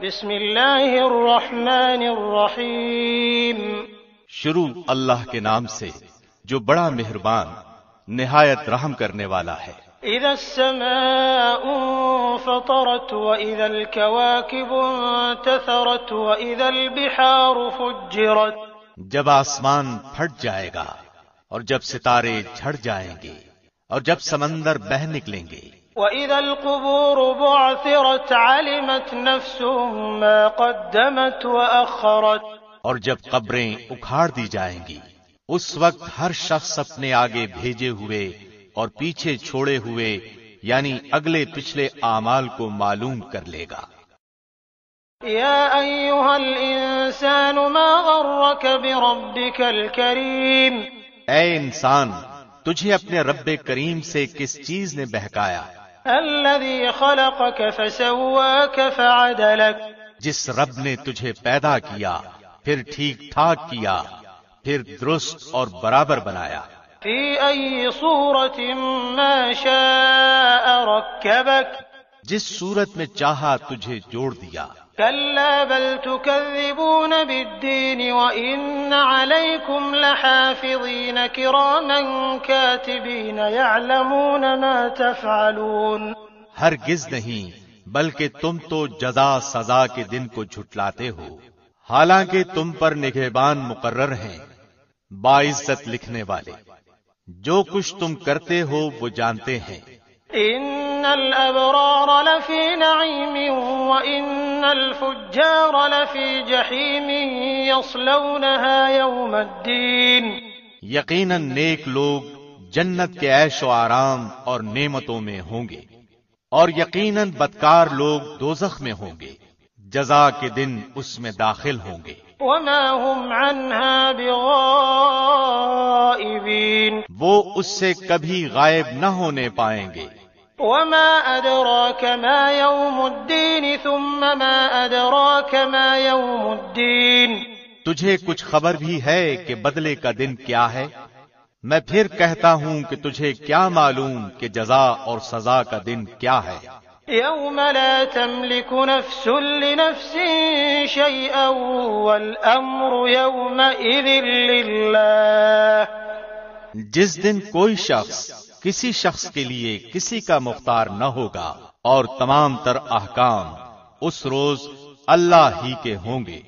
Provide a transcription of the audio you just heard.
بسم اللہ الرحمن الرحیم شروع اللہ کے نام سے جو بڑا مہربان نہایت رحم کرنے والا ہے۔ اذا السماء انفطرت واذا الكواكب انتثرت واذا البحار فجرت، جب آسمان پھٹ جائے گا اور جب ستارے جھڑ جائیں گے اور جب سمندر بہہ نکلیں گے، وَإِذَا الْقُبُورُ بُعْثِرَتْ عَلِمَتْ نَفْسٌ مَا قَدَّمَتْ وَأَخَّرَتْ، اور جب قبریں اکھاڑ دی جائیں گی اس وقت ہر شخص اپنے آگے بھیجے ہوئے اور پیچھے چھوڑے ہوئے یعنی اگلے پچھلے اعمال کو معلوم کر لے گا۔ يَا أَيُّهَا الْإِنسَانُ مَا غَرَّكَ بِرَبِّكَ الْكَرِيمِ، اے انسان، تجھے اپنے رب کریم سے کس چیز نے بہکایا؟ الذي خلقك فسواك فعدلك، جس رب نے تجھے پیدا کیا پھر ٹھیک ٹھاک کیا پھر درست اور برابر بنایا۔ في أي صورة ما شاء ركبك، جس صورت میں چاہا تجھے جوڑ دیا۔ كلا بل تكذبون بالدين وإن عليكم لحافظين كراما كاتبين يعلمون ما تفعلون، ہرگز نہیں، بلکہ تم تو جزا سزا کے دن کو جھٹلاتے ہو، حالانکہ تم پر نگہبان مقرر ہیں، باعزت لکھنے والے، جو کچھ تم کرتے ہو وہ جانتے ہیں۔ ان الابرار لفی نعیم وان الفجار لفی جحیم یصلونها یوم الدین، یقیناً نیک لوگ جنت کے عیش و آرام اور نعمتوں میں ہوں گے اور یقیناً بدکار لوگ دوزخ میں ہوں گے، جزا کے دن اس میں داخل ہوں گے۔ وما هم عنها بغائبین، وہ اس سے کبھی غائب نہ ہونے پائیں گے۔ وما ادراک ما یوم الدین ثم ما ادراک ما یوم الدین، تجھے کچھ خبر بھی ہے کہ بدلے کا دن کیا ہے؟ میں پھر کہتا ہوں کہ تجھے کیا معلوم کہ جزا اور سزا کا دن کیا ہے؟ یوم لا تملک نفس لنفس شیئا والامر یومئذ للہ، جس دن کوئی شخص کسی شخص کے لیے کسی کا مختار نہ ہوگا اور تمام تر احکام اس روز اللہ ہی کے ہوں گے۔